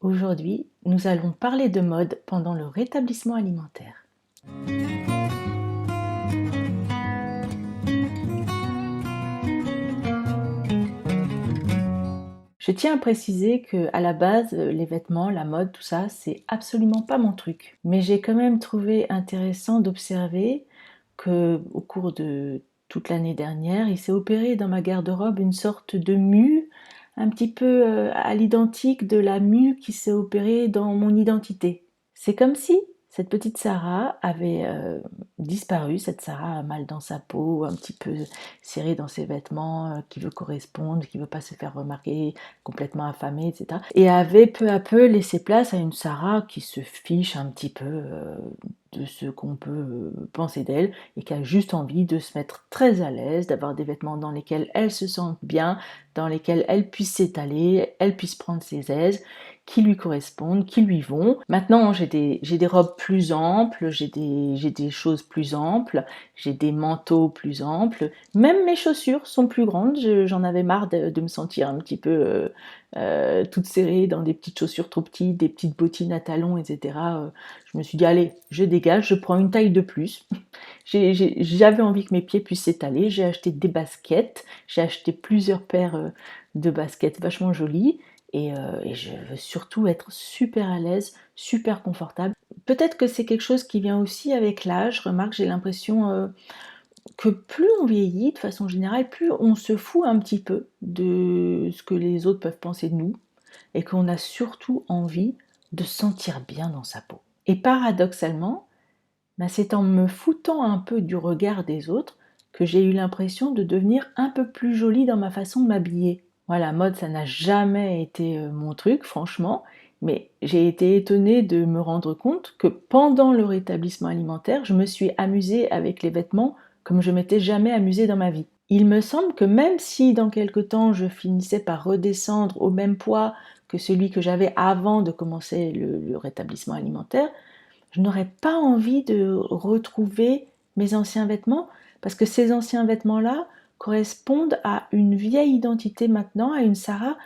Aujourd'hui, nous allons parler de mode pendant le rétablissement alimentaire. Je tiens à préciser que à la base, les vêtements, la mode, tout ça, c'est absolument pas mon truc. Mais j'ai quand même trouvé intéressant d'observer que, au cours de toute l'année dernière, il s'est opéré dans ma garde-robe une sorte de mue, un petit peu à l'identique de la mue qui s'est opérée dans mon identité. C'est comme si cette petite Sarah avait disparu, cette Sarah mal dans sa peau, un petit peu serrée dans ses vêtements, qui veut correspondre, qui veut pas se faire remarquer, complètement affamée, etc. Et avait peu à peu laissé place à une Sarah qui se fiche un petit peu de ce qu'on peut penser d'elle et qui a juste envie de se mettre très à l'aise, d'avoir des vêtements dans lesquels elle se sent bien, dans lesquels elle puisse s'étaler, elle puisse prendre ses aises, qui lui correspondent, qui lui vont. Maintenant, j'ai des robes plus amples, j'ai des choses plus amples, j'ai des manteaux plus amples, même mes chaussures sont plus grandes, j'en avais marre de me sentir un petit peu toute serrée dans des petites chaussures trop petites, des petites bottines à talons, etc. Je me suis dit, allez, je dégage, je prends une taille de plus. J'avais envie que mes pieds puissent s'étaler, j'ai acheté des baskets, j'ai acheté plusieurs paires de baskets vachement jolies, et je veux surtout être super à l'aise, super confortable. Peut-être que c'est quelque chose qui vient aussi avec l'âge. Je remarque, j'ai l'impression que plus on vieillit, de façon générale, plus on se fout un petit peu de ce que les autres peuvent penser de nous, et qu'on a surtout envie de se sentir bien dans sa peau. Et paradoxalement, c'est en me foutant un peu du regard des autres que j'ai eu l'impression de devenir un peu plus jolie dans ma façon de m'habiller. Voilà, la mode, ça n'a jamais été mon truc, franchement, mais j'ai été étonnée de me rendre compte que pendant le rétablissement alimentaire, je me suis amusée avec les vêtements comme je m'étais jamais amusée dans ma vie. Il me semble que même si dans quelque temps je finissais par redescendre au même poids que celui que j'avais avant de commencer le rétablissement alimentaire, je n'aurais pas envie de retrouver mes anciens vêtements parce que ces anciens vêtements-là correspondent à une vieille identité maintenant, à une Sarah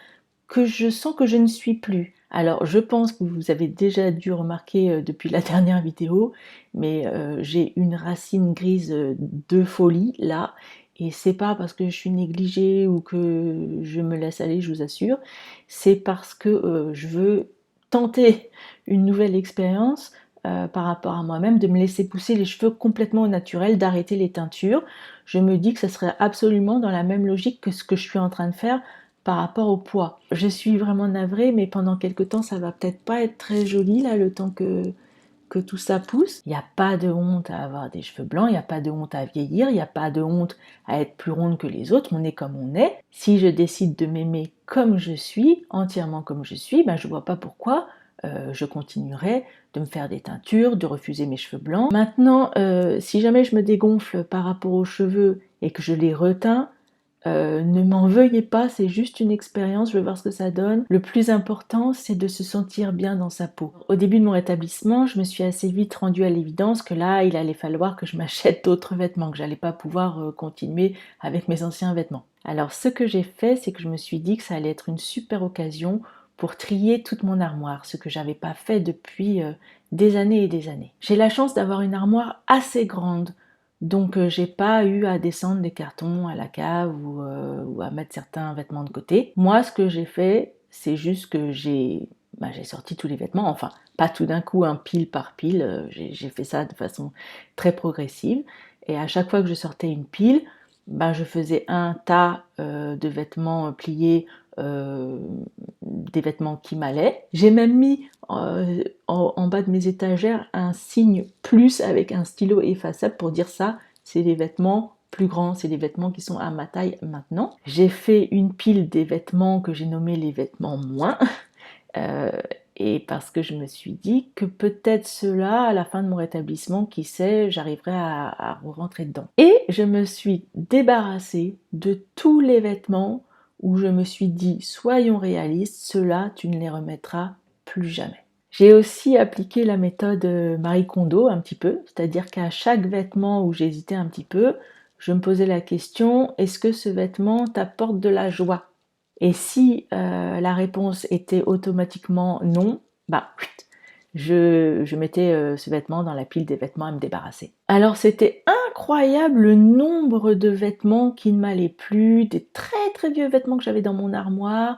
que je sens que je ne suis plus. Alors, je pense que vous avez déjà dû remarquer depuis la dernière vidéo, mais j'ai une racine grise de folie là, et c'est pas parce que je suis négligée ou que je me laisse aller, je vous assure, c'est parce que je veux tenter une nouvelle expérience par rapport à moi-même, de me laisser pousser les cheveux complètement au naturel, d'arrêter les teintures. Je me dis que ça serait absolument dans la même logique que ce que je suis en train de faire par rapport au poids. Je suis vraiment navrée, mais pendant quelques temps, ça va peut-être pas être très joli, là, le temps que tout ça pousse. Il n'y a pas de honte à avoir des cheveux blancs, il n'y a pas de honte à vieillir, il n'y a pas de honte à être plus ronde que les autres, on est comme on est. Si je décide de m'aimer comme je suis, entièrement comme je suis, je vois pas pourquoi je continuerai de me faire des teintures, de refuser mes cheveux blancs. Maintenant, si jamais je me dégonfle par rapport aux cheveux et que je les reteins, ne m'en veuillez pas, c'est juste une expérience, je vais voir ce que ça donne. Le plus important, c'est de se sentir bien dans sa peau. Au début de mon rétablissement, je me suis assez vite rendue à l'évidence que là, il allait falloir que je m'achète d'autres vêtements, que j'allais pas pouvoir continuer avec mes anciens vêtements. Alors ce que j'ai fait, c'est que je me suis dit que ça allait être une super occasion pour trier toute mon armoire, ce que j'avais pas fait depuis des années et des années. J'ai la chance d'avoir une armoire assez grande, donc j'ai pas eu à descendre les cartons à la cave ou à mettre certains vêtements de côté. Moi, ce que j'ai fait, c'est juste que j'ai sorti tous les vêtements, enfin pas tout d'un coup, un pile par pile, j'ai fait ça de façon très progressive, et à chaque fois que je sortais une pile, je faisais un tas de vêtements pliés, euh, des vêtements qui m'allaient. J'ai même mis en bas de mes étagères un signe plus avec un stylo effaçable pour dire ça, c'est les vêtements plus grands, c'est les vêtements qui sont à ma taille maintenant. J'ai fait une pile des vêtements que j'ai nommés les vêtements moins, euh, et parce que je me suis dit que peut-être cela, à la fin de mon rétablissement, qui sait, j'arriverai à rentrer dedans. Et je me suis débarrassée de tous les vêtements où je me suis dit, soyons réalistes, ceux-là, tu ne les remettras plus jamais. J'ai aussi appliqué la méthode Marie Kondo un petit peu, c'est-à-dire qu'à chaque vêtement où j'hésitais un petit peu, je me posais la question, est-ce que ce vêtement t'apporte de la joie ? Et si la réponse était automatiquement non, bah, je mettais ce vêtement dans la pile des vêtements à me débarrasser. Alors c'était incroyable le nombre de vêtements qui ne m'allaient plus, des très très vieux vêtements que j'avais dans mon armoire,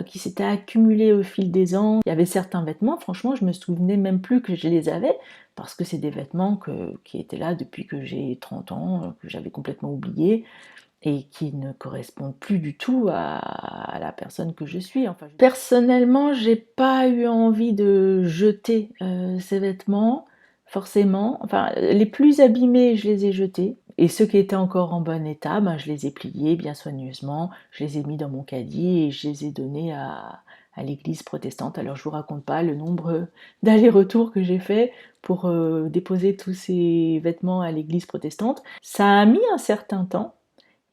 qui s'étaient accumulés au fil des ans. Il y avait certains vêtements, franchement, je me souvenais même plus que je les avais, parce que c'est des vêtements qui étaient là depuis que j'ai 30 ans, que j'avais complètement oublié et qui ne correspondent plus du tout à la personne que je suis. Enfin, personnellement, j'ai pas eu envie de jeter ces vêtements, forcément. Enfin, les plus abîmés, je les ai jetés. Et ceux qui étaient encore en bon état, ben, je les ai pliés bien soigneusement, je les ai mis dans mon caddie et je les ai donnés à l'église protestante. Alors je vous raconte pas le nombre d'allers-retours que j'ai fait pour déposer tous ces vêtements à l'église protestante. Ça a mis un certain temps,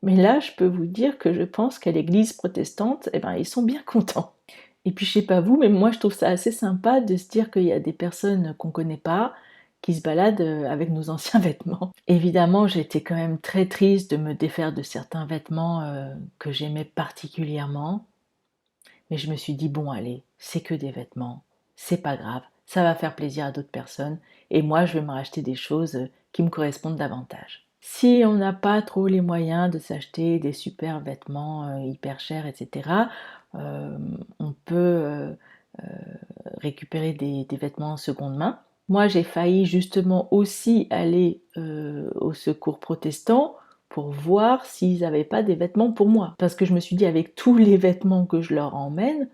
mais là, je peux vous dire que je pense qu'à l'église protestante, eh ben, ils sont bien contents. Et puis, je sais pas vous, mais moi, je trouve ça assez sympa de se dire qu'il y a des personnes qu'on connaît pas qui se baladent avec nos anciens vêtements. Évidemment, j'étais quand même très triste de me défaire de certains vêtements que j'aimais particulièrement. Mais je me suis dit, bon, allez, c'est que des vêtements, c'est pas grave, ça va faire plaisir à d'autres personnes, et moi, je vais me racheter des choses qui me correspondent davantage. Si on n'a pas trop les moyens de s'acheter des super vêtements hyper chers, etc., on peut récupérer des vêtements en seconde main. Moi, j'ai failli justement aussi aller au secours protestant pour voir s'ils n'avaient pas des vêtements pour moi. Parce que je me suis dit, avec tous les vêtements que je leur emmène,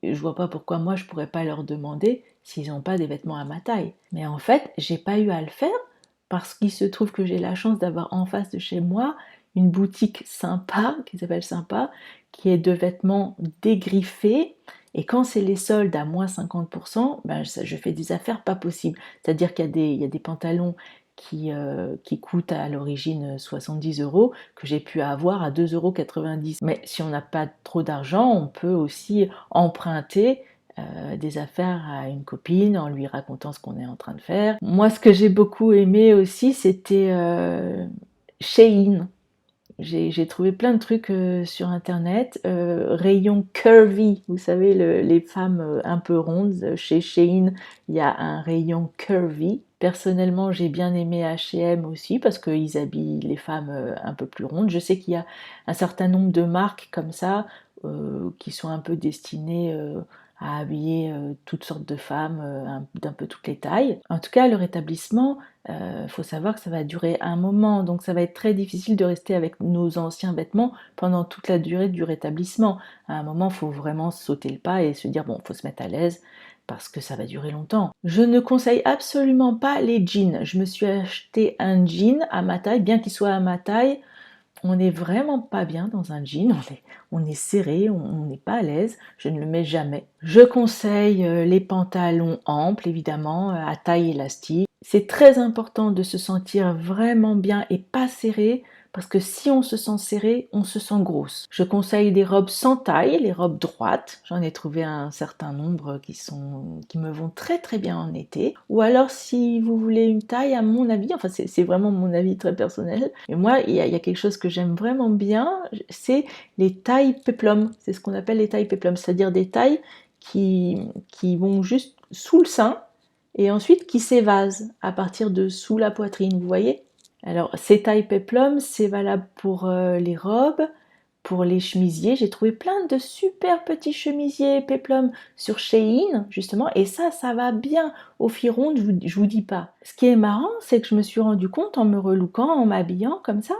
je vois pas pourquoi moi je pourrais pas leur demander s'ils n'ont pas des vêtements à ma taille. Mais en fait, j'ai pas eu à le faire parce qu'il se trouve que j'ai la chance d'avoir en face de chez moi une boutique sympa, qui s'appelle Sympa, qui est de vêtements dégriffés. Et quand c'est les soldes à moins 50%, ben je fais des affaires pas possibles. C'est-à-dire qu'il y a des pantalons qui coûtent à l'origine 70 euros, que j'ai pu avoir à 2,90 €. Mais si on n'a pas trop d'argent, on peut aussi emprunter des affaires à une copine en lui racontant ce qu'on est en train de faire. Moi, ce que j'ai beaucoup aimé aussi, c'était Shein. J'ai trouvé plein de trucs sur internet, rayon curvy, vous savez, les femmes un peu rondes. Chez Shein, il y a un rayon curvy. Personnellement, j'ai bien aimé H&M aussi parce qu'ils habillent les femmes un peu plus rondes. Je sais qu'il y a un certain nombre de marques comme ça qui sont un peu destinées à habiller toutes sortes de femmes d'un peu toutes les tailles. En tout cas, le rétablissement, faut savoir que ça va durer un moment, donc ça va être très difficile de rester avec nos anciens vêtements pendant toute la durée du rétablissement. À un moment, il faut vraiment sauter le pas et se dire, bon, il faut se mettre à l'aise parce que ça va durer longtemps. Je ne conseille absolument pas les jeans. Je me suis acheté un jean à ma taille, bien qu'il soit à ma taille, on n'est vraiment pas bien dans un jean, on est serré, on n'est pas à l'aise, je ne le mets jamais. Je conseille les pantalons amples, évidemment, à taille élastique. C'est très important de se sentir vraiment bien et pas serré, parce que si on se sent serré, on se sent grosse. Je conseille des robes sans taille, les robes droites. J'en ai trouvé un certain nombre qui me vont très très bien en été. Ou alors si vous voulez une taille, à mon avis, enfin c'est vraiment mon avis très personnel, mais moi il y a quelque chose que j'aime vraiment bien, c'est les tailles péplum. C'est ce qu'on appelle les tailles péplum, c'est-à-dire des tailles qui vont juste sous le sein et ensuite qui s'évasent à partir de sous la poitrine, vous voyez? Alors, ces tailles péplum, c'est valable pour les robes, pour les chemisiers. J'ai trouvé plein de super petits chemisiers péplum sur Shein, justement, et ça va bien au firon, je vous dis pas. Ce qui est marrant, c'est que je me suis rendu compte en me relookant, en m'habillant comme ça,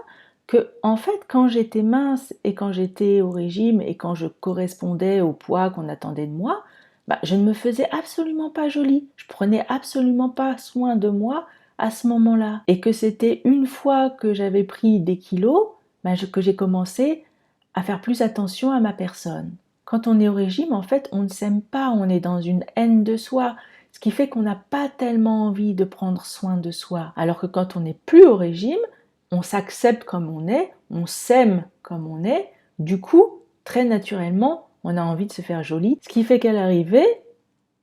que en fait, quand j'étais mince et quand j'étais au régime et quand je correspondais au poids qu'on attendait de moi, bah, je ne me faisais absolument pas jolie. Je prenais absolument pas soin de moi à ce moment-là. Et que c'était une fois que j'avais pris des kilos, ben, que j'ai commencé à faire plus attention à ma personne. Quand on est au régime, en fait, on ne s'aime pas, on est dans une haine de soi, ce qui fait qu'on n'a pas tellement envie de prendre soin de soi. Alors que quand on n'est plus au régime, on s'accepte comme on s'aime comme on est, du coup, très naturellement, on a envie de se faire jolie, ce qui fait qu'à l'arrivée,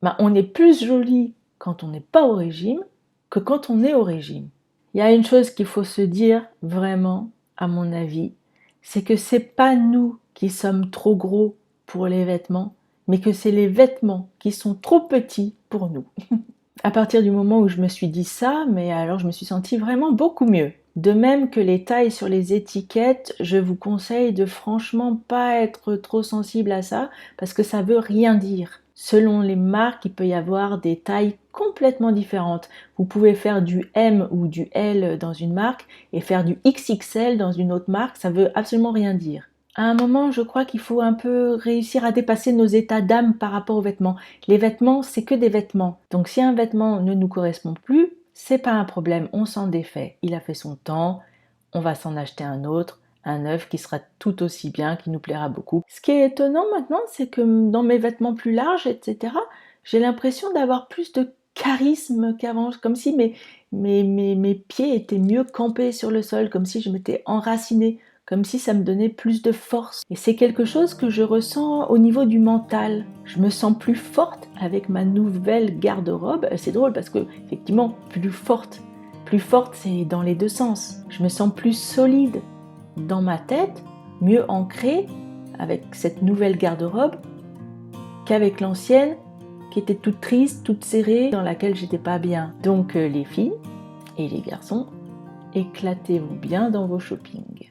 ben, on est plus jolie quand on n'est pas au régime que quand on est au régime. Il y a une chose qu'il faut se dire vraiment, à mon avis, c'est que c'est pas nous qui sommes trop gros pour les vêtements, mais que c'est les vêtements qui sont trop petits pour nous. À partir du moment où je me suis dit ça, mais alors je me suis sentie vraiment beaucoup mieux. De même que les tailles sur les étiquettes, je vous conseille de franchement pas être trop sensible à ça parce que ça veut rien dire. Selon les marques, il peut y avoir des tailles complètement différentes. Vous pouvez faire du M ou du L dans une marque et faire du XXL dans une autre marque, ça veut absolument rien dire. À un moment, je crois qu'il faut un peu réussir à dépasser nos états d'âme par rapport aux vêtements. Les vêtements, c'est que des vêtements. Donc si un vêtement ne nous correspond plus, c'est pas un problème, on s'en défait. Il a fait son temps, on va s'en acheter un autre, un neuf qui sera tout aussi bien, qui nous plaira beaucoup. Ce qui est étonnant maintenant, c'est que dans mes vêtements plus larges, etc., j'ai l'impression d'avoir plus de charisme qu'avant, comme si mes pieds étaient mieux campés sur le sol, comme si je m'étais enracinée, comme si ça me donnait plus de force. Et c'est quelque chose que je ressens au niveau du mental. Je me sens plus forte avec ma nouvelle garde-robe. C'est drôle parce que, effectivement, plus forte. Plus forte, c'est dans les deux sens. Je me sens plus solide dans ma tête, mieux ancrée avec cette nouvelle garde-robe qu'avec l'ancienne qui était toute triste, toute serrée, dans laquelle j'étais pas bien. Donc les filles et les garçons, éclatez-vous bien dans vos shoppings.